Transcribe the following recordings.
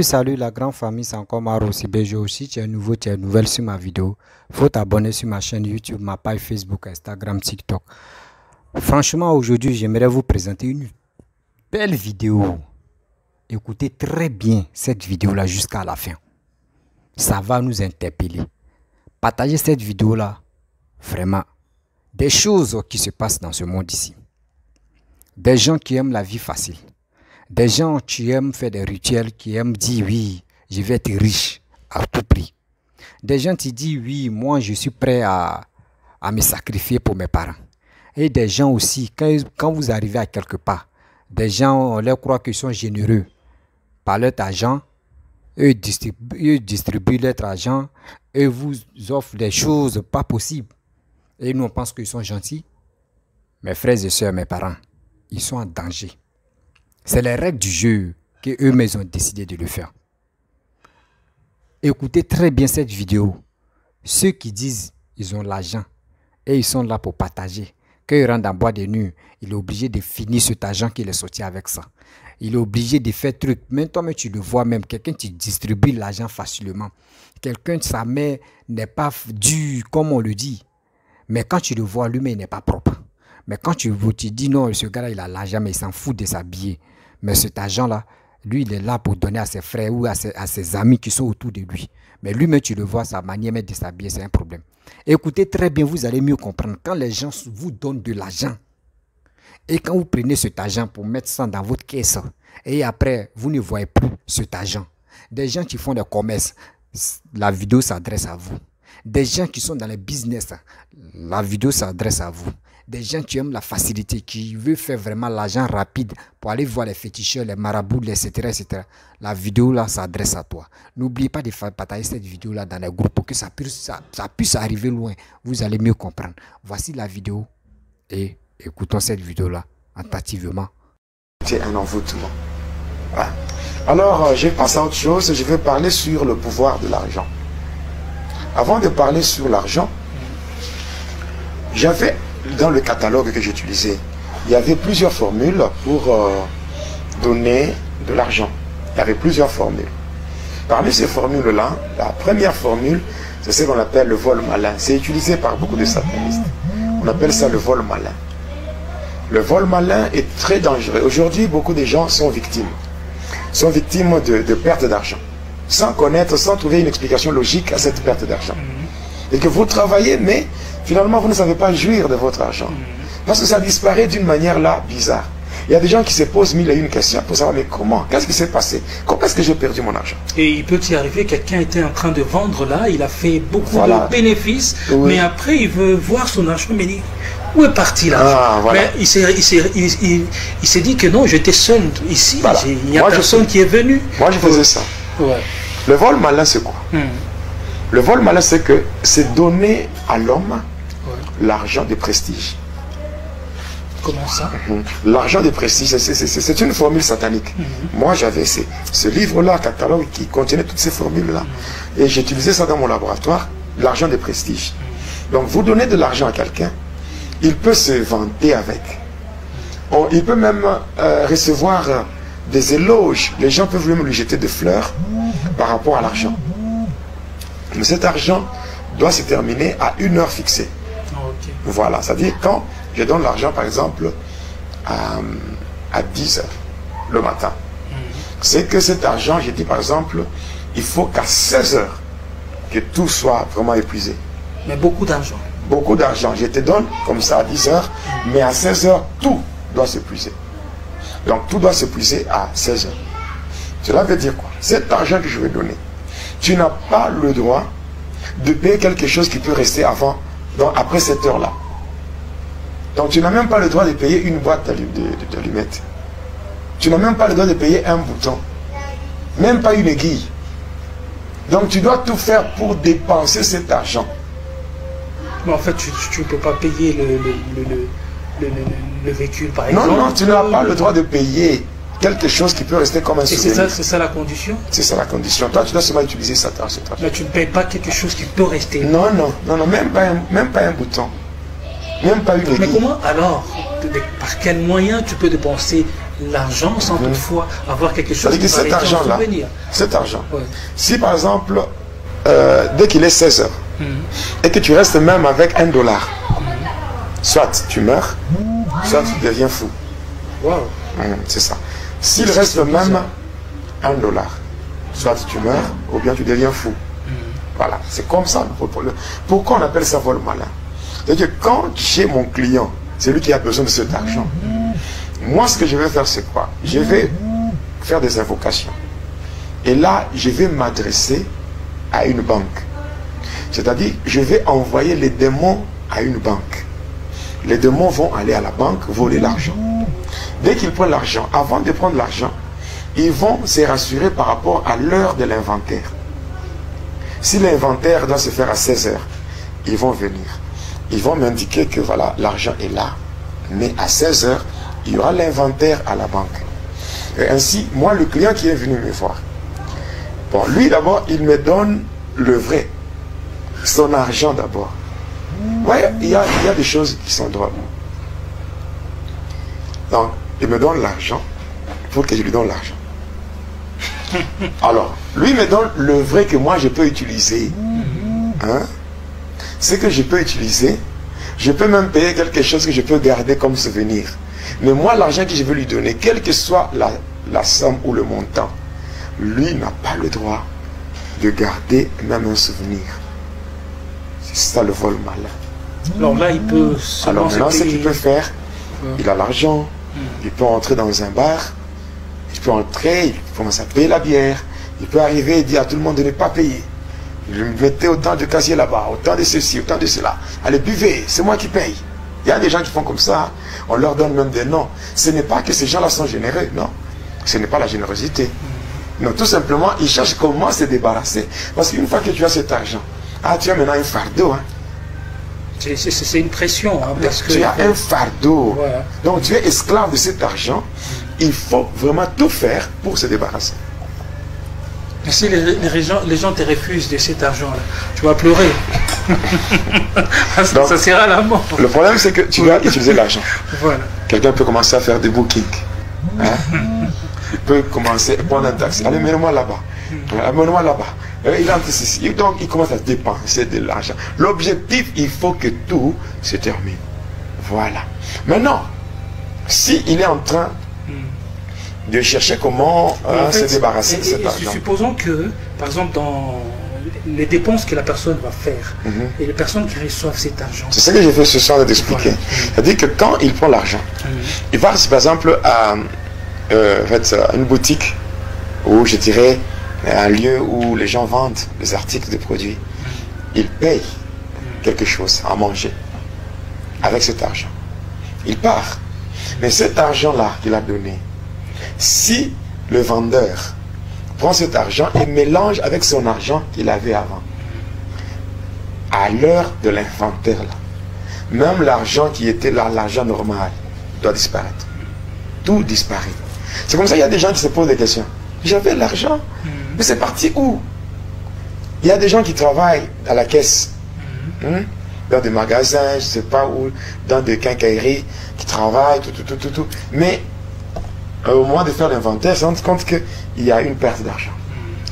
Salut la grande famille, c'est encore Maro Sibejo. Si tu es nouveau, tu es nouvelle sur ma vidéo, faut t'abonner sur ma chaîne YouTube, ma page Facebook, Instagram, TikTok. Franchement, aujourd'hui, j'aimerais vous présenter une belle vidéo. Écoutez très bien cette vidéo-là jusqu'à la fin. Ça va nous interpeller. Partagez cette vidéo-là, vraiment. Des choses qui se passent dans ce monde ici. Des gens qui aiment la vie facile. Des gens qui aiment faire des rituels, qui aiment dire oui, je vais être riche à tout prix. Des gens qui disent oui, moi je suis prêt à me sacrifier pour mes parents. Et des gens aussi, quand vous arrivez à quelque part, des gens, on leur croit qu'ils sont généreux par leur argent, eux distribuent leur argent et vous offrent des choses pas possibles. Et nous on pense qu'ils sont gentils. Mes frères et sœurs, mes parents, ils sont en danger. C'est les règles du jeu qu'eux-mêmes ont décidé de le faire. Écoutez très bien cette vidéo. Ceux qui disent qu'ils ont l'argent et ils sont là pour partager. Quand ils rentrent dans boîte de nuit, il est obligé de finir cet argent qu'il est sorti avec ça. Il est obligé de faire truc. Même toi, tu le vois même. Quelqu'un qui distribue l'argent facilement. Quelqu'un, sa main n'est pas dure comme on le dit. Mais quand tu le vois, lui-même, il n'est pas propre. Mais quand tu dis non, ce gars-là, il a l'argent, mais il s'en fout de s'habiller. Mais cet argent-là, lui, il est là pour donner à ses frères ou à ses amis qui sont autour de lui. Mais lui-même, tu le vois, sa manière de s'habiller, c'est un problème. Écoutez très bien, vous allez mieux comprendre. Quand les gens vous donnent de l'argent, et quand vous prenez cet argent pour mettre ça dans votre caisse, et après, vous ne voyez plus cet argent. Des gens qui font des commerces, la vidéo s'adresse à vous. Des gens qui sont dans les business, la vidéo s'adresse à vous. Des gens qui aiment la facilité, qui veulent faire vraiment l'argent rapide pour aller voir les féticheurs, les marabouts, etc., etc. La vidéo là s'adresse à toi. N'oubliez pas de partager cette vidéo là dans les groupes pour que ça puisse arriver loin. Vous allez mieux comprendre. Voici la vidéo et écoutons cette vidéo là attentivement. C'est un envoûtement. Voilà. Alors, je passe à autre chose. Je vais parler sur le pouvoir de l'argent. Avant de parler sur l'argent, j'avais dans le catalogue que j'utilisais, il y avait plusieurs formules pour donner de l'argent. Il y avait plusieurs formules. Parmi ces formules-là, la première formule, c'est ce qu'on appelle le vol malin. C'est utilisé par beaucoup de satanistes. On appelle ça le vol malin. Le vol malin est très dangereux. Aujourd'hui, beaucoup de gens sont victimes. Sont victimes de perte d'argent. Sans connaître, sans trouver une explication logique à cette perte d'argent. Et que vous travaillez, mais finalement, vous ne savez pas jouir de votre argent. Parce que ça disparaît d'une manière là bizarre. Il y a des gens qui se posent mille et une questions pour savoir, mais comment? Qu'est-ce qui s'est passé? Comment est-ce que j'ai perdu mon argent? Et il peut y arriver, quelqu'un était en train de vendre là, il a fait beaucoup de bénéfices, oui. Mais après il veut voir son argent, mais il dit, où est parti l'argent? Voilà. Mais il s'est dit que non, j'étais seul ici, Voilà. Il n'y a personne qui est venu. Moi je faisais ça. Ouais. Le vol malin c'est quoi? Le vol malin c'est que c'est donner à l'homme l'argent de prestige. Comment ça? L'argent de prestige, c'est une formule satanique. Moi j'avais ce livre-là, catalogue, qui contenait toutes ces formules-là. Et j'utilisais ça dans mon laboratoire, l'argent de prestige. Donc vous donnez de l'argent à quelqu'un, il peut se vanter avec. Il peut même recevoir des éloges. Les gens peuvent même lui jeter des fleurs par rapport à l'argent. Mais cet argent doit se terminer à une heure fixée. Okay. Voilà, c'est-à-dire quand je donne l'argent par exemple à 10 heures le matin, c'est que cet argent, j'ai dit par exemple, il faut qu'à 16 heures que tout soit vraiment épuisé. Mais beaucoup d'argent. Beaucoup d'argent, je te donne comme ça à 10 heures, mais à 16 heures, tout doit s'épuiser. Donc tout doit s'épuiser à 16 heures. Cela veut dire quoi? Cet argent que je vais donner, tu n'as pas le droit de payer quelque chose qui peut rester avant, donc après cette heure-là. Donc tu n'as même pas le droit de payer une boîte d'allumettes. Tu n'as même pas le droit de payer un bouton. Même pas une aiguille. Donc tu dois tout faire pour dépenser cet argent. Mais en fait, tu ne peux pas payer le véhicule par exemple. Non, tu n'as pas le droit de payer quelque chose qui peut rester comme un souvenir. C'est ça la condition? C'est ça la condition. Toi, tu dois seulement utiliser ça. Mais tu ne payes pas quelque chose qui peut rester. Non, même pas un bouton. Même pas une aiguille. Mais comment alors, par quel moyen tu peux dépenser l'argent sans toutefois avoir quelque chose qui cet argent-là, cet argent, si par exemple, dès qu'il est 16 heures, et que tu restes même avec $1, soit tu meurs, soit tu deviens fou. Wow. C'est ça. S'il reste même $1, soit tu meurs, ou bien tu deviens fou. Voilà, c'est comme ça. Pourquoi on appelle ça vol malin? C'est-à-dire que quand j'ai mon client, c'est lui qui a besoin de cet argent, moi ce que je vais faire c'est quoi? Je vais faire des invocations. Et là, je vais m'adresser à une banque. C'est-à-dire, je vais envoyer les démons à une banque. Les démons vont aller à la banque voler l'argent. Dès qu'ils prennent l'argent, avant de prendre l'argent, ils vont se rassurer par rapport à l'heure de l'inventaire. Si l'inventaire doit se faire à 16 heures, ils vont venir. Ils vont m'indiquer que voilà, l'argent est là. Mais à 16 heures, il y aura l'inventaire à la banque. Et ainsi, moi, le client qui est venu me voir, bon, lui d'abord, il me donne le vrai. Son argent d'abord. Ouais, il y a des choses qui sont drôles. Donc, il me donne l'argent pour que je lui donne l'argent. Alors, lui me donne le vrai que moi je peux utiliser. Hein? Ce que je peux utiliser, je peux même payer quelque chose que je peux garder comme souvenir. Mais moi, l'argent que je veux lui donner, quelle que soit la somme ou le montant, lui n'a pas le droit de garder même un souvenir. C'est ça le vol malin. Alors là, il peut... Alors maintenant, ce qu'il peut faire, il a l'argent, il peut entrer dans un bar, il peut entrer, il commence à payer la bière, il peut arriver et dire à tout le monde de ne pas payer. Il mettait autant de casiers là-bas, autant de ceci, autant de cela. Allez, buvez, c'est moi qui paye. Il y a des gens qui font comme ça, on leur donne même des noms. Ce n'est pas que ces gens-là sont généreux, non. Ce n'est pas la générosité. Non, tout simplement, ils cherchent comment se débarrasser. Parce qu'une fois que tu as cet argent, tu as maintenant un fardeau. Hein. C'est une pression. Hein, parce que tu as un fardeau. Voilà. Donc tu es esclave de cet argent. Il faut vraiment tout faire pour se débarrasser. Mais si les gens te refusent de cet argent-là, tu vas pleurer. Donc, ça sera la mort. Le problème, c'est que tu dois utiliser l'argent. Voilà. Quelqu'un peut commencer à faire des bookings. Hein? Il peut commencer à prendre un taxi. Allez, mets-moi là-bas. Amène-moi là-bas. Il entre ici. Donc, il commence à dépenser de l'argent. L'objectif, il faut que tout se termine. Voilà. Maintenant, s'il est en train de chercher comment se débarrasser de cet argent. Supposons que, par exemple, dans les dépenses que la personne va faire, et les personnes qui reçoivent cet argent. C'est ce que j'ai fait ce soir d'expliquer. Voilà. C'est-à-dire que quand il prend l'argent, il va, par exemple, à une boutique où, je dirais, un lieu où les gens vendent des articles de produits. Il paye quelque chose à manger avec cet argent. Il part. Mais cet argent-là qu'il a donné, si le vendeur prend cet argent et mélange avec son argent qu'il avait avant, à l'heure de l'inventaire, même l'argent qui était là, l'argent normal, doit disparaître. Tout disparaît. C'est comme ça qu'il y a des gens qui se posent des questions. J'avais l'argent, mais c'est parti où? Il y a des gens qui travaillent à la caisse, dans des magasins, je ne sais pas où, dans des quincailleries, qui travaillent, tout. Mais au moment de faire l'inventaire, on se rend compte qu'il y a une perte d'argent.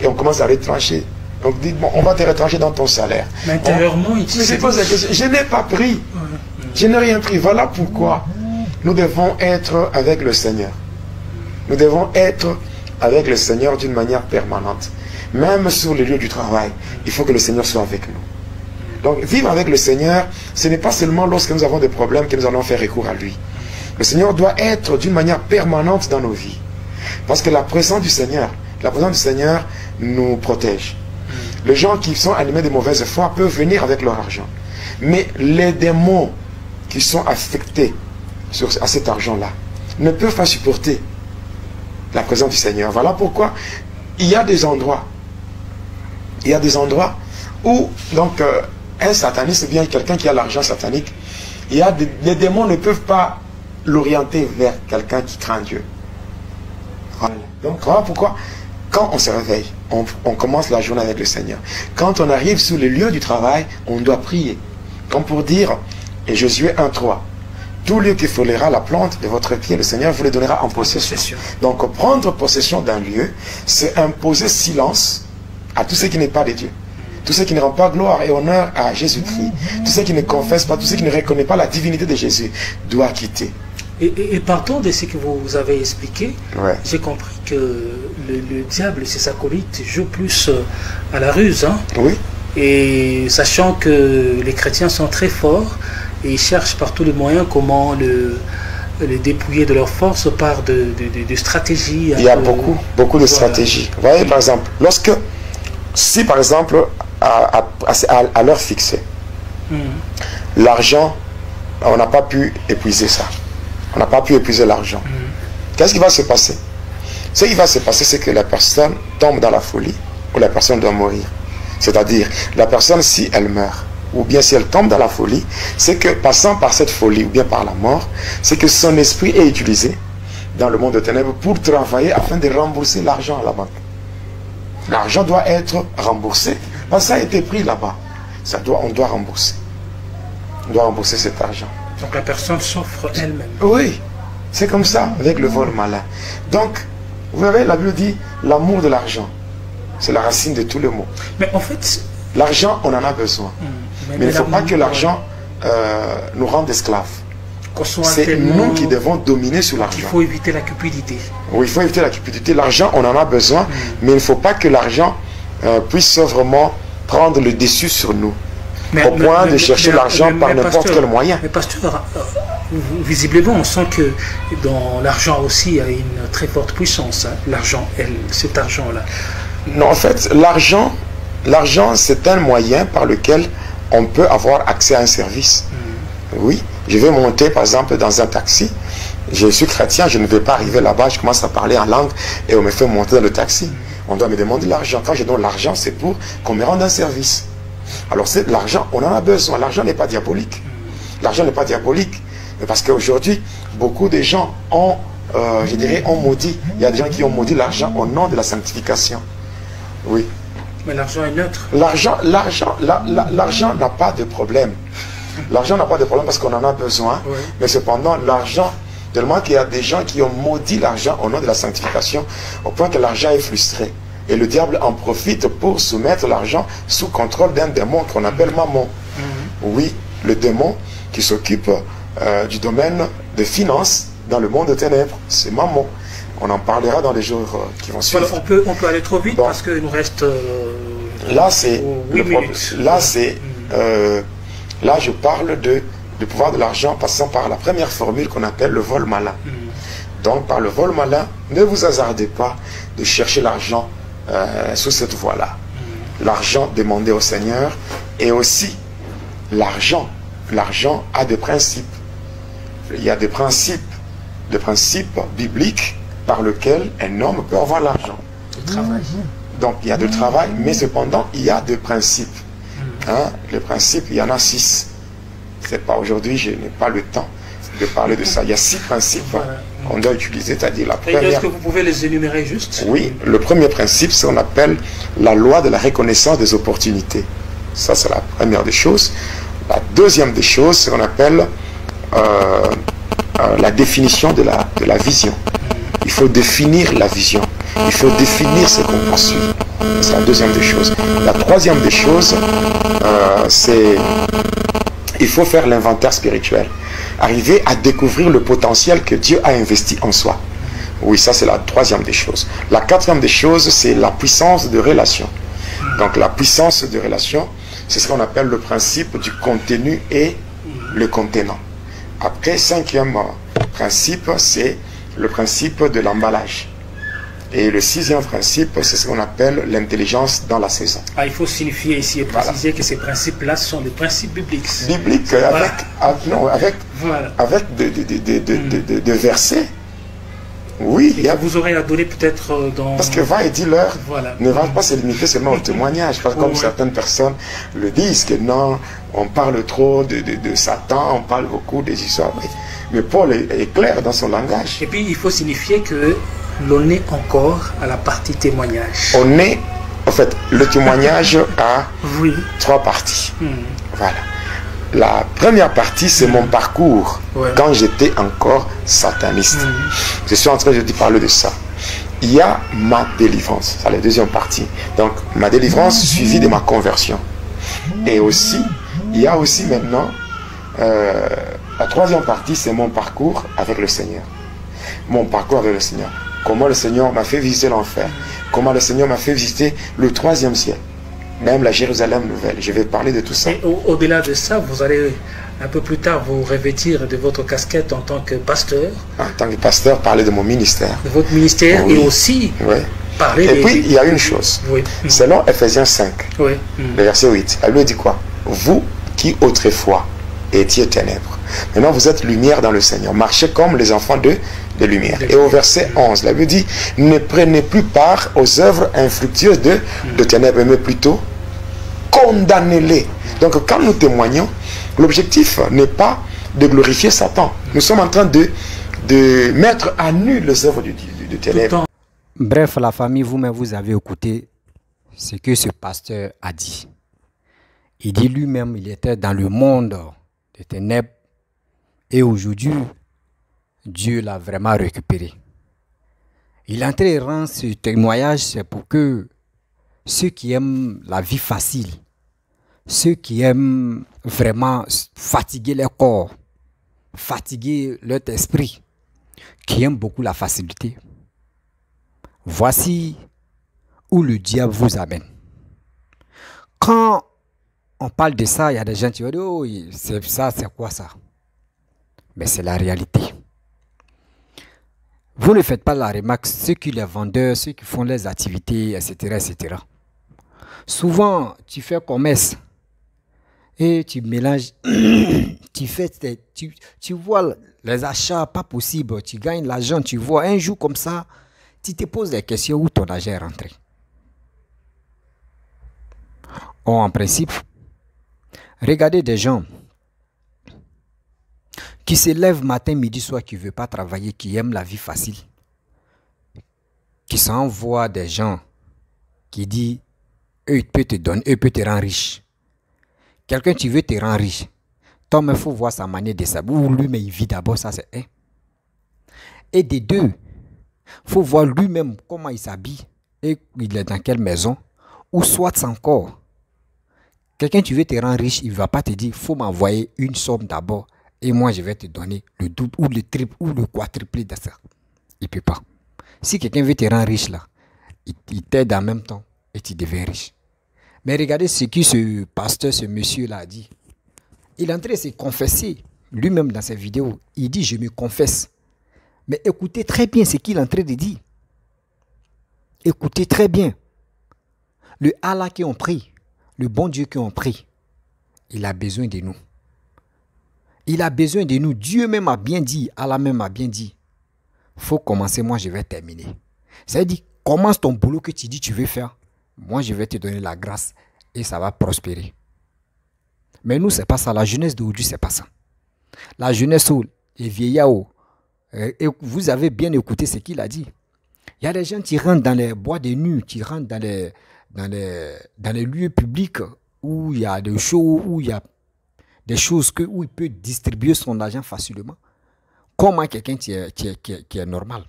Et on commence à retrancher. Donc, dit, bon, on va te retrancher dans ton salaire. Mais intérieurement, il se pose la question, je n'ai pas pris. Je n'ai rien pris. Voilà pourquoi nous devons être avec le Seigneur. Nous devons être avec le Seigneur d'une manière permanente. Même sur le lieu du travail, il faut que le Seigneur soit avec nous. Donc, vivre avec le Seigneur, ce n'est pas seulement lorsque nous avons des problèmes que nous allons faire recours à lui. Le Seigneur doit être d'une manière permanente dans nos vies. Parce que la présence du Seigneur nous protège. Les gens qui sont animés de mauvaise foi peuvent venir avec leur argent. Mais les démons qui sont affectés à cet argent-là ne peuvent pas supporter la présence du Seigneur. Voilà pourquoi il y a des endroits. Il y a des endroits où donc un sataniste, bien quelqu'un qui a l'argent satanique, les démons ne peuvent pas l'orienter vers quelqu'un qui craint Dieu. Voilà. Donc voilà pourquoi quand on se réveille, on commence la journée avec le Seigneur. Quand on arrive sur le lieu du travail, on doit prier. Comme pour dire, et Josué 1:3, tout lieu qui frôlera la plante de votre pied, le Seigneur vous le donnera en possession. Donc prendre possession d'un lieu, c'est imposer silence à tout ce qui n'est pas de Dieu. Tout ce qui ne rend pas gloire et honneur à Jésus-Christ, tout ce qui ne confesse pas, tout ce qui ne reconnaît pas la divinité de Jésus, doit quitter. Et partant de ce que vous avez expliqué, Ouais. j'ai compris que le diable et ses acolytes jouent plus à la ruse. Hein? Oui. Et sachant que les chrétiens sont très forts, et ils cherchent par tous les moyens comment le dépouiller de leur force par de stratégies. Il y a beaucoup de stratégies. Vous voyez, par exemple, si par exemple, à l'heure fixée, l'argent, on n'a pas pu épuiser ça. On n'a pas pu épuiser l'argent. Qu'est-ce qui va se passer? Ce qui va se passer, c'est que la personne tombe dans la folie, ou la personne doit mourir. C'est-à-dire, la personne, si elle meurt, ou bien si elle tombe dans la folie, c'est que passant par cette folie, ou bien par la mort, c'est que son esprit est utilisé dans le monde de ténèbres pour travailler afin de rembourser l'argent à la banque. L'argent doit être remboursé, parce que ça a été pris là-bas. On doit rembourser. On doit rembourser cet argent. Donc la personne souffre elle-même. Oui, c'est comme ça, avec le vol malin. Donc, vous voyez, la Bible dit, l'amour de l'argent, c'est la racine de tous les maux. Mais en fait... L'argent, on en a besoin. Mais il ne faut pas que l'argent nous rende esclaves. C'est nous qui devons dominer sur l'argent. Il faut éviter la cupidité. Oui, il faut éviter la cupidité. L'argent, on en a besoin, mais il ne faut pas que l'argent puisse vraiment prendre le dessus sur nous. Au point de chercher l'argent par n'importe quel moyen. Mais pasteur, visiblement, on sent que dans l'argent aussi, il y a une très forte puissance. Hein. L'argent, cet argent-là. Non, en fait, l'argent, c'est un moyen par lequel on peut avoir accès à un service. Oui, je vais monter, par exemple, dans un taxi. Je suis chrétien, je ne vais pas arriver là-bas, je commence à parler en langue et on me fait monter dans le taxi. On doit me demander l'argent. Quand je donne l'argent, c'est pour qu'on me rende un service. Alors, l'argent, on en a besoin. L'argent n'est pas diabolique. L'argent n'est pas diabolique. Mais parce qu'aujourd'hui, beaucoup de gens ont, je dirais, ont maudit. Il y a des gens qui ont maudit l'argent au nom de la sanctification. Oui. Mais l'argent est neutre. L'argent n'a pas de problème. L'argent n'a pas de problème parce qu'on en a besoin. Oui. Mais cependant, l'argent, tellement qu'il y a des gens qui ont maudit l'argent au nom de la sanctification, au point que l'argent est frustré. Et le diable en profite pour soumettre l'argent sous contrôle d'un démon qu'on appelle Mammon. Oui, le démon qui s'occupe du domaine des finances dans le monde des ténèbres, c'est Mammon. On en parlera dans les jours qui vont suivre. Voilà, on peut aller trop vite parce qu'il nous reste... là, c'est... Là, je parle du pouvoir de l'argent passant par la première formule qu'on appelle le vol malin. Donc, par le vol malin, ne vous hasardez pas de chercher l'argent sous cette voie-là. L'argent demandé au Seigneur et aussi l'argent. L'argent a des principes. Il y a des principes bibliques par lesquels un homme peut avoir l'argent. Le travail. Donc, il y a du travail, mais cependant, il y a des principes. Hein? Les principes, il y en a 6. C'est pas aujourd'hui, je n'ai pas le temps de parler de ça. Il y a 6 principes qu'on doit utiliser, c'est-à-dire la première... Est-ce que vous pouvez les énumérer juste? Oui, le premier principe, c'est ce qu'on appelle la loi de la reconnaissance des opportunités. Ça, c'est la première des choses. La deuxième des choses, c'est ce qu'on appelle la définition de la vision. Il faut définir la vision. Il faut définir ce qu'on poursuit. C'est la deuxième des choses. La troisième des choses, c'est il faut faire l'inventaire spirituel. Arriver à découvrir le potentiel que Dieu a investi en soi. Oui, ça c'est la troisième des choses. La quatrième des choses, c'est la puissance de relation. Donc la puissance de relation, c'est ce qu'on appelle le principe du contenu et le contenant. Après, cinquième principe, c'est le principe de l'emballage. Et le sixième principe, c'est ce qu'on appelle l'intelligence dans la saison. Ah, il faut signifier ici et préciser que ces principes-là sont des principes bibliques. Bibliques, avec des versets. Oui. Vous aurez à donner peut-être dans... Parce que va et dis-leur ne va pas se limiter seulement au témoignage. Parce que comme certaines personnes le disent, que non, on parle trop de Satan, on parle beaucoup des histoires. Mais Paul est clair dans son langage. Et puis il faut signifier que l'on est encore à la partie témoignage. On est, en fait, le témoignage a 3 parties. Voilà. la première partie, c'est mon parcours quand j'étais encore sataniste. Je suis en train de te parler de ça. Il y a ma délivrance, c'est la deuxième partie. Donc, ma délivrance suivie de ma conversion. Et aussi, il y a aussi maintenant, la troisième partie, c'est mon parcours avec le Seigneur. Mon parcours avec le Seigneur. Comment le Seigneur m'a fait visiter l'enfer. Comment le Seigneur m'a fait visiter le troisième ciel. Même la Jérusalem nouvelle. Je vais parler de tout ça. Et au-delà de ça, vous allez un peu plus tard vous revêtir de votre casquette en tant que pasteur. En tant que pasteur, parler de mon ministère. De votre ministère et aussi parler Et puis, il y a une chose. Selon Ephésiens 5, le verset 8, la Bible dit quoi? Vous qui autrefois étiez ténèbres, maintenant vous êtes lumière dans le Seigneur. Marchez comme les enfants de lumière. Et au verset 11, la Bible dit, ne prenez plus part aux œuvres infructueuses de ténèbres, mais plutôt condamnez-les. Donc quand nous témoignons, l'objectif n'est pas de glorifier Satan. Nous sommes en train de mettre à nu les œuvres de ténèbres. Bref, la famille, vous-même, vous avez écouté ce que ce pasteur a dit. Il dit lui-même, il était dans le monde des ténèbres et aujourd'hui, Dieu l'a vraiment récupéré. Il est entré rendre ce témoignage, c'est pour que ceux qui aiment la vie facile, ceux qui aiment vraiment fatiguer leur corps, fatiguer leur esprit, qui aiment beaucoup la facilité, voici où le diable vous amène. Quand on parle de ça, il y a des gens qui vont dire, oh, c'est ça, c'est quoi ça? Mais c'est la réalité. Vous ne faites pas la remarque, ceux qui les vendeurs, ceux qui font les activités, etc., etc. Souvent, tu fais commerce et tu mélanges, tu vois les achats pas possibles, tu gagnes l'argent, tu vois un jour comme ça, tu te poses des questions où ton argent est rentré. Or, en principe, regardez des gens qui se lèvent matin, midi, soir, qui ne veulent pas travailler, qui aiment la vie facile, qui s'envoient des gens qui disent, eux, ils peuvent te donner, eux, ils peuvent te rendre riche. Quelqu'un, tu veux te rendre riche. Toi, il faut voir sa manière de s'habiller. Ou lui, mais il vit d'abord, ça c'est un. Et des deux, il faut voir lui-même comment il s'habille et il est dans quelle maison. Ou soit encore, quelqu'un, tu veux te rendre riche, il ne va pas te dire, il faut m'envoyer une somme d'abord. Et moi, je vais te donner le double ou le triple ou le quadruple de ça. Il ne peut pas. Si quelqu'un veut te rendre riche, là, il t'aide en même temps et tu deviens riche. Mais regardez ce que ce pasteur, ce monsieur-là a dit. Il est en train de se confesser. Lui-même dans sa vidéo, il dit, je me confesse. Mais écoutez très bien ce qu'il est en train de dire. Écoutez très bien. Le Allah qui ont pris, le bon Dieu qui ont pris, il a besoin de nous. Il a besoin de nous. Dieu même a bien dit, Allah même a bien dit, il faut commencer, moi je vais terminer. C'est-à-dire, commence ton boulot que tu dis tu veux faire. Moi je vais te donner la grâce et ça va prospérer. Mais nous, ce n'est pas ça. La jeunesse d'aujourd'hui, ce n'est pas ça. La jeunesse, les vieillards, et vous avez bien écouté ce qu'il a dit. Il y a des gens qui rentrent dans les bois de nuit, qui rentrent dans les lieux publics où il y a des shows, où il y a des choses où il peut distribuer son argent facilement. Comment quelqu'un qui est normal?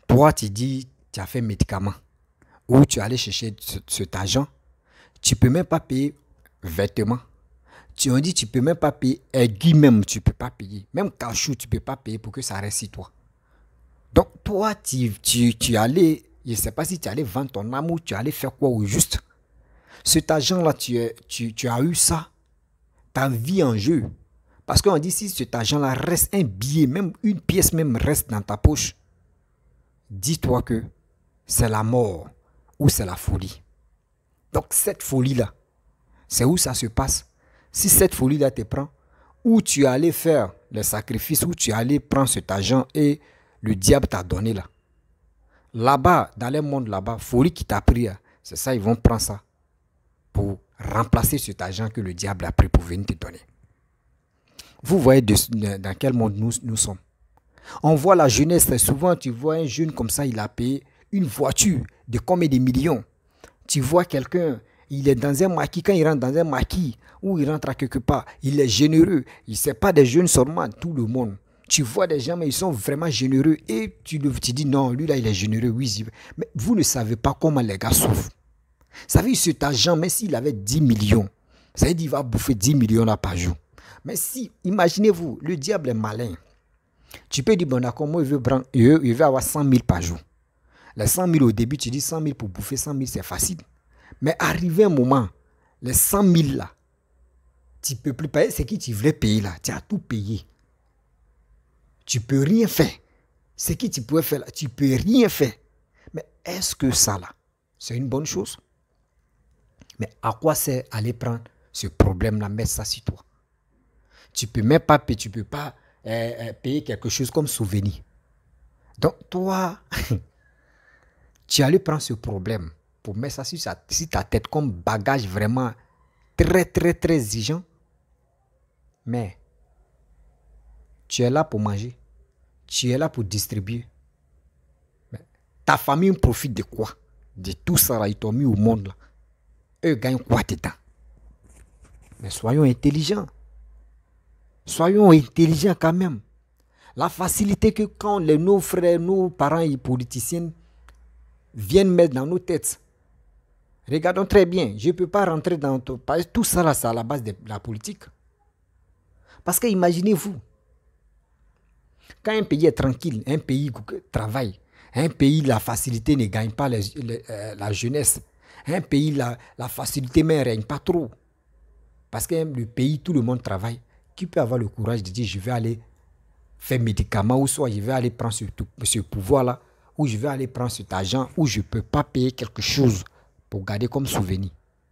Toi, tu dis, tu as fait médicament, ou tu es allé chercher cet argent, tu ne peux même pas payer vêtements. Tu as dit, tu ne peux même pas payer aiguille même, tu ne peux pas payer. Même cachou, tu ne peux pas payer pour que ça reste sur toi. Donc, toi, tu allais, je ne sais pas si tu allais vendre ton âme ou tu allais faire quoi au juste. Cet argent-là, tu as eu ça, ta vie en jeu. Parce qu'on dit, si cet argent-là reste un billet, même une pièce même reste dans ta poche, dis-toi que c'est la mort ou c'est la folie. Donc, cette folie-là, c'est où ça se passe. Si cette folie-là te prend, où tu es allé faire les sacrifices, où tu es allé prendre cet argent et le diable t'a donné là. Là-bas, dans le monde là-bas, folie qui t'a pris, c'est ça, ils vont prendre ça pour remplacer cet argent que le diable a pris pour venir te donner. Vous voyez dans quel monde nous sommes. On voit la jeunesse, souvent tu vois un jeune comme ça, il a payé une voiture de combien de millions. Tu vois quelqu'un, Il est dans un maquis. Quand il rentre dans un maquis, ou il rentre à quelque part, il est généreux. Il ne sait pas des jeunes seulement, tout le monde. Tu vois des gens, mais ils sont vraiment généreux. Et tu dis, non, lui là, il est généreux. Oui, mais vous ne savez pas comment les gars souffrent. Ça veut dire cet argent, même s'il avait 10 millions, ça veut dire qu'il va bouffer 10 millions là par jour. Mais si, imaginez-vous, le diable est malin. Tu peux dire, bon d'accord, moi, il veut avoir 100 000 par jour. Les 100 000 au début, tu dis 100 000 pour bouffer 100 000, c'est facile. Mais arrivé un moment, les 100 000 là, tu ne peux plus payer. C'est qui tu voulais payer là? Tu as tout payé. Tu ne peux rien faire. C'est qui tu pouvais faire là? Tu ne peux rien faire. Mais est-ce que ça là, c'est une bonne chose? Mais à quoi sert aller prendre ce problème-là, mettre ça sur toi? Tu ne peux même pas payer, tu peux pas payer quelque chose comme souvenir. Donc toi, tu allais prendre ce problème pour mettre ça sur ta tête comme bagage vraiment très, très, très exigeant. Mais tu es là pour manger. Tu es là pour distribuer. Mais ta famille profite de quoi? De tout ça là, ils t'ont mis au monde là. Eux gagnent quoi dedans? Mais soyons intelligents. Soyons intelligents quand même. La facilité que quand nos frères, nos parents et politiciens viennent mettre dans nos têtes. Regardons très bien. Je ne peux pas rentrer dans tout ça là, c'est à la base de la politique. Parce que imaginez-vous, quand un pays est tranquille, un pays travaille, un pays la facilité ne gagne pas la jeunesse, un pays la facilité ne règne pas trop. Parce que le pays, tout le monde travaille. Qui peut avoir le courage de dire je vais aller faire médicaments ou soit je vais aller prendre ce pouvoir-là ou je vais aller prendre cet argent ou je ne peux pas payer quelque chose pour garder comme souvenir?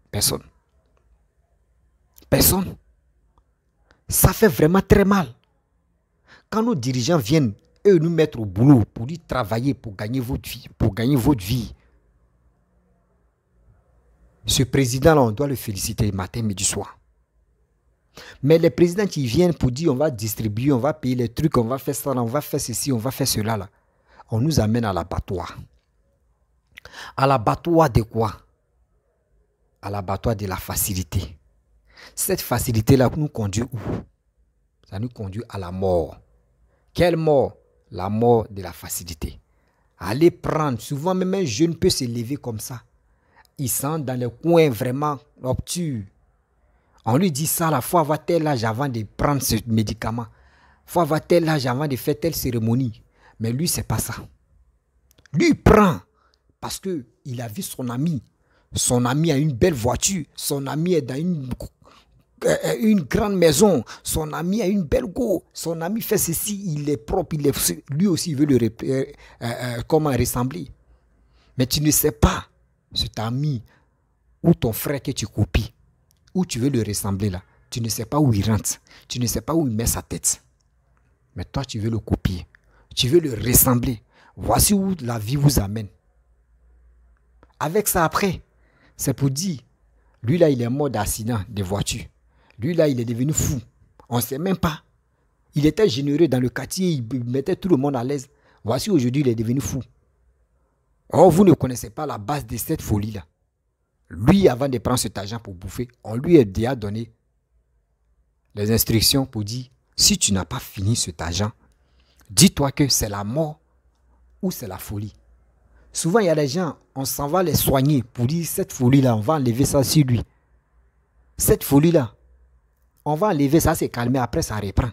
Personne. Personne. Ça fait vraiment très mal. Quand nos dirigeants viennent, eux, nous mettre au boulot pour y travailler, pour gagner votre vie, ce président-là, on doit le féliciter matin, midi, soir. Mais les présidents qui viennent pour dire on va distribuer, on va payer les trucs, on va faire ça, on va faire ceci, on va faire cela, là, on nous amène à l'abattoir. À l'abattoir de quoi? À l'abattoir de la facilité. Cette facilité-là nous conduit où? Ça nous conduit à la mort. Quelle mort? La mort de la facilité. Aller prendre, souvent même un jeune peut se lever comme ça. Il sent dans le coin vraiment obtus. On lui dit ça, il faut avoir tel âge avant de prendre ce médicament. Il faut avoir tel âge avant de faire telle cérémonie. Mais lui, c'est pas ça. Lui, il prend parce qu'il a vu son ami. Son ami a une belle voiture. Son ami est dans une grande maison. Son ami a une belle go. Son ami fait ceci, il est propre. Lui aussi, il veut comment ressembler. Mais tu ne sais pas, cet ami ou ton frère que tu copies, où tu veux le ressembler là, tu ne sais pas où il rentre, tu ne sais pas où il met sa tête. Mais toi, tu veux le copier, tu veux le ressembler. Voici où la vie vous amène. Avec ça après, c'est pour dire, lui là, il est mort d'accident de voiture. Lui là, il est devenu fou. On ne sait même pas. Il était généreux dans le quartier, il mettait tout le monde à l'aise. Voici aujourd'hui, il est devenu fou. Or, vous ne connaissez pas la base de cette folie-là. Lui, avant de prendre cet argent pour bouffer, on lui a déjà donné les instructions pour dire, si tu n'as pas fini cet argent, dis-toi que c'est la mort ou c'est la folie. Souvent, il y a des gens, on s'en va les soigner pour dire, cette folie-là, on va enlever ça sur lui. Cette folie-là, on va enlever ça, c'est calmer, après ça reprend.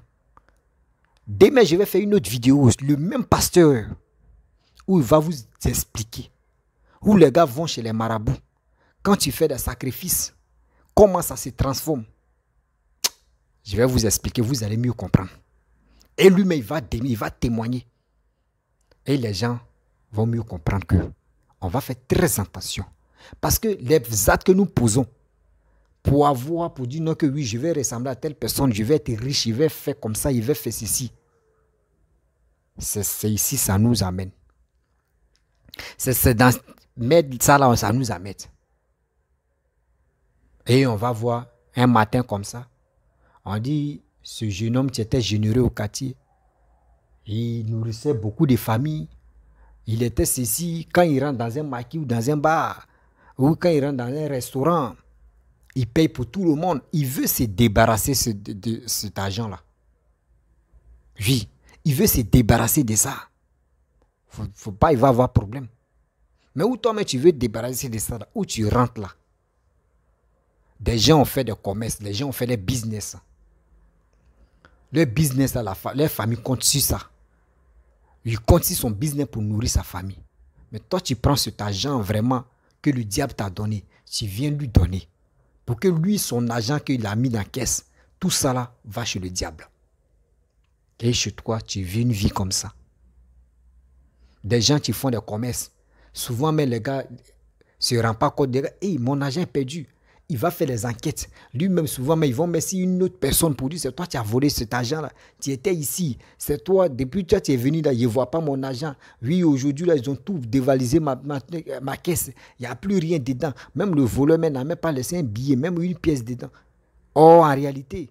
Demain, je vais faire une autre vidéo, le même pasteur, où il va vous expliquer, où les gars vont chez les marabouts. Quand tu fais des sacrifices, comment ça se transforme? Je vais vous expliquer, vous allez mieux comprendre. Et lui-même, il va témoigner. Et les gens vont mieux comprendre que on va faire très attention. Parce que les actes que nous posons, pour dire non que oui, je vais ressembler à telle personne, je vais être riche, je vais faire comme ça, je vais faire ceci. C'est ici, ça nous amène. C'est dans mettre ça là, ça nous amène. Et on va voir un matin comme ça. On dit, ce jeune homme qui était généreux au quartier, il nourrissait beaucoup de familles. Il était ceci, quand il rentre dans un maquis ou dans un bar, Ou quand il rentre dans un restaurant, il paye pour tout le monde. Il veut se débarrasser de cet argent-là. Oui, il veut se débarrasser de ça. Faut pas, il va avoir problème. Mais où toi-même tu veux te débarrasser de ça, là, où tu rentres là. Des gens ont fait des commerces, des gens ont fait des business. Le business, leur famille compte sur ça. Il compte sur son business pour nourrir sa famille. Mais toi, tu prends cet argent vraiment que le diable t'a donné. Tu viens lui donner. Pour que lui, son argent qu'il a mis dans la caisse, tout ça là va chez le diable. Et chez toi, tu vis une vie comme ça. Des gens qui font des commerces. Souvent, mais les gars ne se rendent pas compte. Hey, mon argent est perdu. Il va faire des enquêtes. Lui-même, souvent, mais ils vont mettre une autre personne pour dire c'est toi qui as volé cet argent-là. Tu étais ici. C'est toi. Depuis que tu es venu là, je ne vois pas mon argent. Oui, aujourd'hui, là, ils ont tout dévalisé ma caisse. Il n'y a plus rien dedans. Même le voleur n'a même pas laissé un billet, même une pièce dedans. En réalité,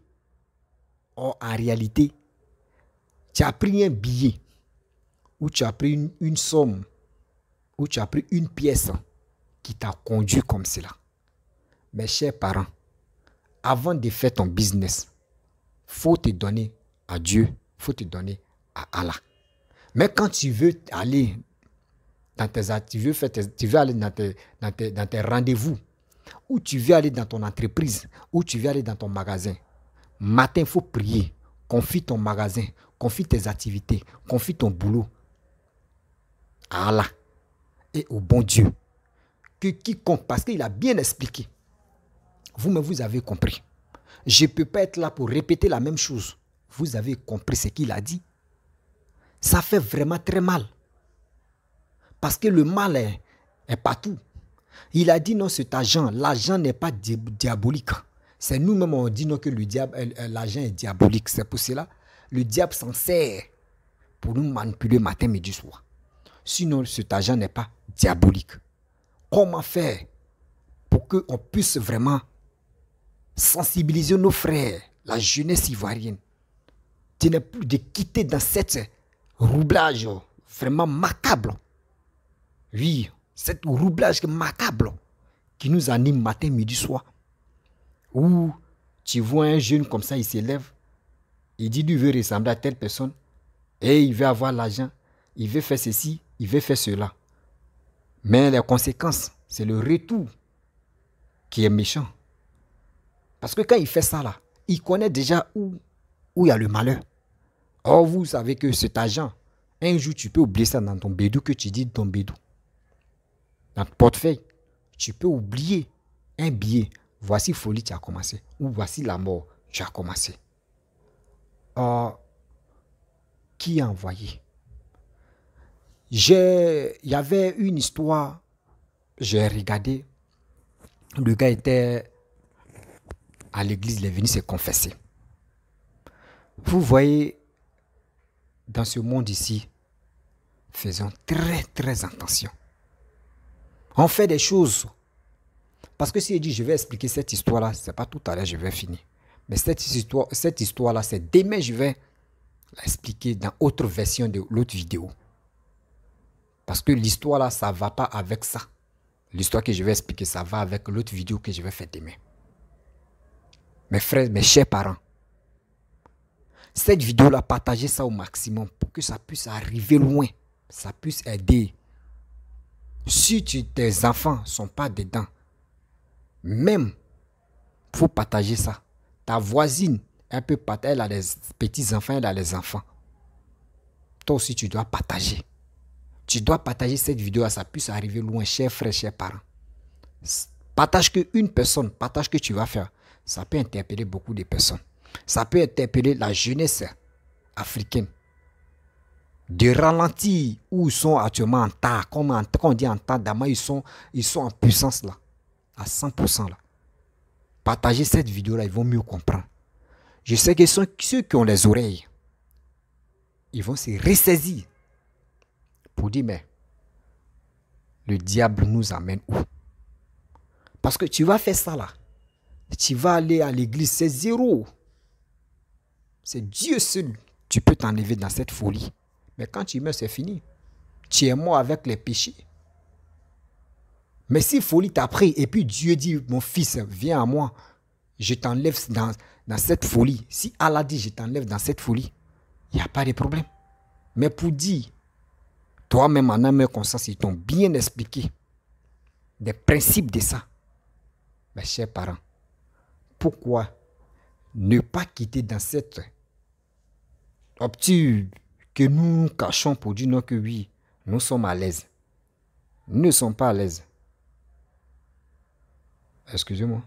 tu as pris un billet ou tu as pris une somme ou tu as pris une pièce qui t'a conduit comme cela. Mes chers parents, avant de faire ton business, il faut te donner à Dieu, il faut te donner à Allah. Mais quand tu veux aller dans tu veux aller dans tes rendez-vous, ou tu veux aller dans ton entreprise, ou tu veux aller dans ton magasin, matin, il faut prier, confie ton magasin, confie tes activités, confie ton boulot à Allah et au bon Dieu. Que quiconque, parce qu'il a bien expliqué. Vous-même, vous avez compris. Je ne peux pas être là pour répéter la même chose. Vous avez compris ce qu'il a dit. Ça fait vraiment très mal. Parce que le mal est partout. Il a dit non, cet argent, l'argent n'est pas diabolique. C'est nous-mêmes, on dit non que l'argent est diabolique. C'est pour cela, le diable s'en sert pour nous manipuler matin, midi, soir. Sinon, cet argent n'est pas diabolique. Comment faire pour qu'on puisse vraiment sensibiliser nos frères, la jeunesse ivoirienne, de quitter dans cette roublage vraiment macabre. Oui, cette roublage macabre qui nous anime matin, midi, soir. Où tu vois un jeune comme ça, il s'élève, il dit qu'il veut ressembler à telle personne, et il veut avoir l'argent, il veut faire ceci, il veut faire cela. Mais les conséquences, c'est le retour qui est méchant. Parce que quand il fait ça là, il connaît déjà où il y a le malheur. Or, vous savez que cet argent, un jour tu peux oublier ça dans ton bédou que tu dis ton bédou. Dans ton portefeuille, tu peux oublier un billet. Voici folie, tu as commencé. Ou voici la mort, tu as commencé. Or, qui a envoyé? Il y avait une histoire, j'ai regardé, le gars était à l'église, il est venu se confesser. Vous voyez, dans ce monde ici, faisons très très attention. On fait des choses. Parce que si je dis je vais expliquer cette histoire-là, ce n'est pas tout à l'heure je vais finir. Mais cette histoire-là, c'est demain je vais l'expliquer dans autre version de l'autre vidéo. Parce que l'histoire là, ça ne va pas avec ça. L'histoire que je vais expliquer, ça va avec l'autre vidéo que je vais faire demain. Mes frères, mes chers parents, cette vidéo là, partagez ça au maximum pour que ça puisse arriver loin. Ça puisse aider. Si tes enfants ne sont pas dedans, même, il faut partager ça. Ta voisine, elle a des petits-enfants, elle a les enfants. Toi aussi, tu dois partager. Tu dois partager cette vidéo, ça puisse arriver loin, chers frères, chers parents. Partage qu'une personne, partage que tu vas faire. Ça peut interpeller beaucoup de personnes. Ça peut interpeller la jeunesse africaine. De ralentir où ils sont actuellement en tas, comme on dit en tas, d'abord ils sont en puissance là, à 100% là. Partagez cette vidéo là, ils vont mieux comprendre. Je sais que ceux qui ont les oreilles, ils vont se ressaisir pour dire mais le diable nous amène où? Parce que tu vas faire ça là, tu vas aller à l'église, c'est zéro. C'est Dieu seul, tu peux t'enlever dans cette folie. Mais quand tu meurs, c'est fini. Tu es mort avec les péchés. Mais si folie t'a pris et puis Dieu dit, mon fils, viens à moi, je t'enlève dans cette folie. Si Allah dit, je t'enlève dans cette folie, il n'y a pas de problème. Mais pour dire, toi-même en âme et conscience, ils t'ont bien expliqué des principes de ça. Mes chers parents, pourquoi ne pas quitter dans cette optique que nous cachons pour dire non que oui, nous sommes à l'aise. Nous ne sommes pas à l'aise. Excusez-moi.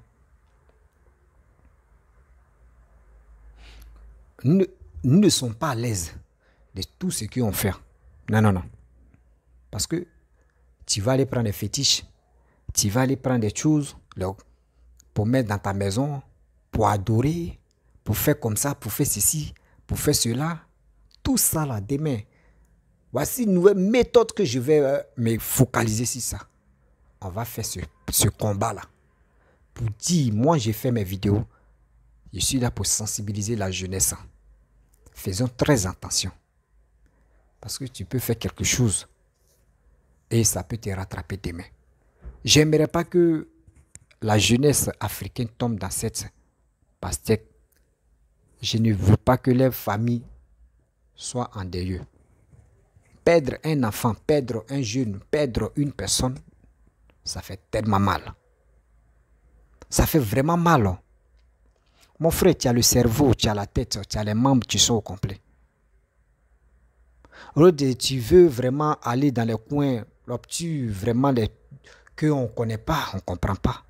Nous ne sommes pas à l'aise de tout ce qu'on fait. Non, non, non. Parce que tu vas aller prendre des fétiches, tu vas aller prendre des choses pour mettre dans ta maison, pour adorer, pour faire comme ça, pour faire ceci, pour faire cela. Tout ça là, demain. Voici une nouvelle méthode que je vais me focaliser sur ça. On va faire ce combat-là. Pour dire, moi j'ai fait mes vidéos. Je suis là pour sensibiliser la jeunesse. Faisons très attention. Parce que tu peux faire quelque chose et ça peut te rattraper demain. J'aimerais pas que la jeunesse africaine tombe dans cette pastèque. Je ne veux pas que les familles soient en deuil. Perdre un enfant, perdre un jeune, perdre une personne, ça fait tellement mal. Ça fait vraiment mal. Mon frère, tu as le cerveau, tu as la tête, tu as les membres qui sont au complet. Tu veux vraiment aller dans les coins obtus, vraiment qu'on ne connaît pas, on ne comprend pas.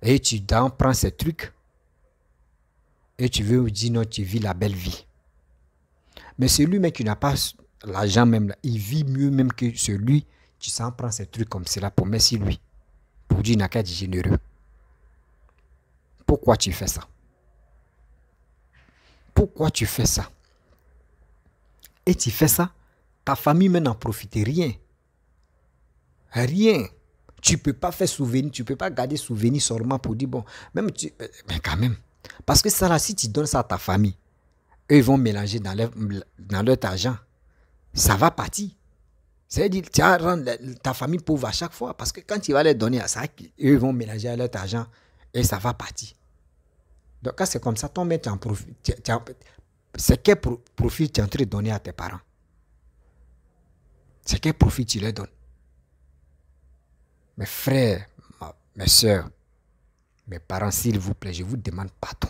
Et tu prends ces trucs et tu veux dire non, tu vis la belle vie. Mais celui-même qui n'a pas l'argent même, il vit mieux même que celui qui s'en prend ces trucs comme cela pour mettre sur lui. Pour dire n'a qu'à être généreux. Pourquoi tu fais ça? Pourquoi tu fais ça? Et tu fais ça, ta famille même n'en profite rien. Rien. Tu ne peux pas faire souvenir, tu ne peux pas garder souvenir seulement pour dire bon, même mais quand même. Parce que ça là, si tu donnes ça à ta famille, eux ils vont mélanger dans leur argent. Ça va partir. C'est-à-dire, tu vas rendre ta famille pauvre à chaque fois. Parce que quand tu vas les donner à ça, eux vont mélanger à leur argent et ça va partir. Donc quand c'est comme ça, ton mec, tu en profites. C'est quel profit tu es en train de donner à tes parents? C'est quel profit tu leur donnes? Mes frères, mes soeurs, mes parents, s'il vous plaît, je vous demande pardon.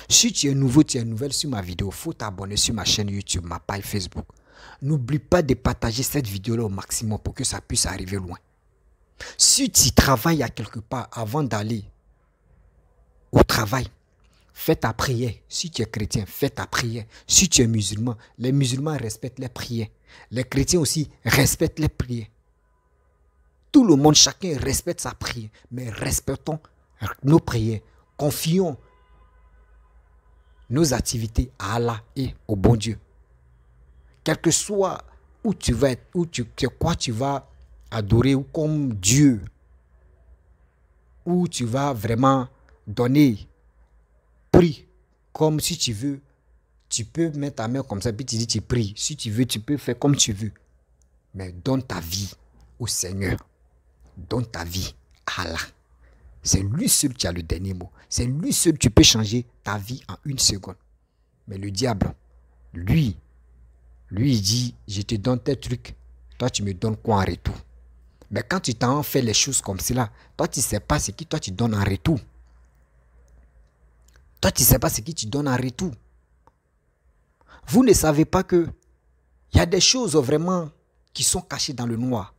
Si tu es nouveau, tu es nouvelle sur ma vidéo, il faut t'abonner sur ma chaîne YouTube, ma page Facebook. N'oublie pas de partager cette vidéo-là au maximum pour que ça puisse arriver loin. Si tu travailles à quelque part avant d'aller au travail, fais ta prière. Si tu es chrétien, fais ta prière. Si tu es musulman, les musulmans respectent les prières. Les chrétiens aussi respectent les prières. Tout le monde, chacun respecte sa prière. Mais respectons nos prières. Confions nos activités à Allah et au bon Dieu. Quel que soit où tu vas être, quoi tu vas adorer ou comme Dieu, où tu vas vraiment donner, prie, comme si tu veux, tu peux mettre ta main comme ça, puis tu dis tu pries. Si tu veux, tu peux faire comme tu veux. Mais donne ta vie au Seigneur. Donne ta vie à Allah. C'est lui seul qui a le dernier mot. C'est lui seul qui peut changer ta vie en une seconde. Mais le diable, lui, il dit, je te donne tes trucs, toi tu me donnes quoi en retour? Mais quand tu t'en fais les choses comme cela, toi tu ne sais pas ce que toi tu donnes en retour. Toi tu ne sais pas ce que tu donnes en retour. Vous ne savez pas que il y a des choses vraiment qui sont cachées dans le noir.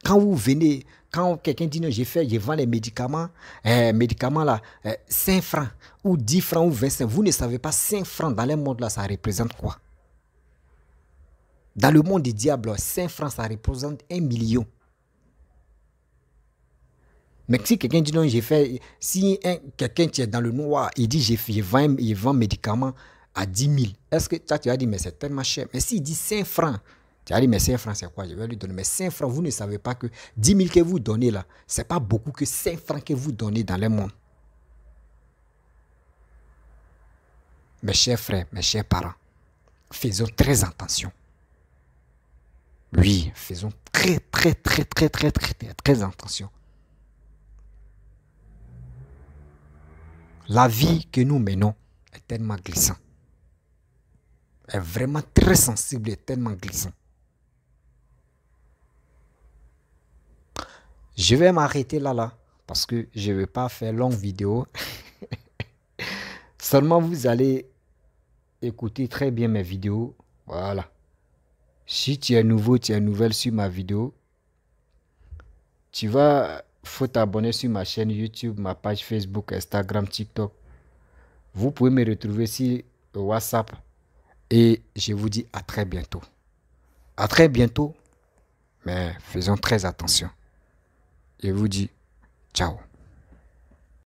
Quand vous venez, quand quelqu'un dit non, je vends les médicaments, là, 5 francs, ou 10 francs, ou 25, vous ne savez pas 5 francs dans le monde là, ça représente quoi? Dans le monde du diable, 5 francs, ça représente 1 million. Mais si quelqu'un dit non, si quelqu'un qui est dans le noir, il dit je vends médicaments à 10 000, est-ce que tu vas dire mais c'est tellement cher? Mais s'il dit 5 francs, tu vas dire mais 5 francs c'est quoi? Je vais lui donner. Mais 5 francs, vous ne savez pas que 10 000 que vous donnez là, ce n'est pas beaucoup que 5 francs que vous donnez dans le monde. Mes chers frères, mes chers parents, faisons très attention. Oui, faisons très, très, très, très, très, très, très, très attention. La vie que nous menons est tellement glissante. Est vraiment très sensible et tellement glissant. Je vais m'arrêter là, parce que je ne vais pas faire longue vidéo. Seulement, vous allez écouter très bien mes vidéos. Voilà. Si tu es nouveau, tu es nouvelle sur ma vidéo, faut t'abonner sur ma chaîne YouTube, ma page Facebook, Instagram, TikTok. Vous pouvez me retrouver sur WhatsApp. Et je vous dis à très bientôt. À très bientôt, mais faisons très attention. Je vous dis ciao.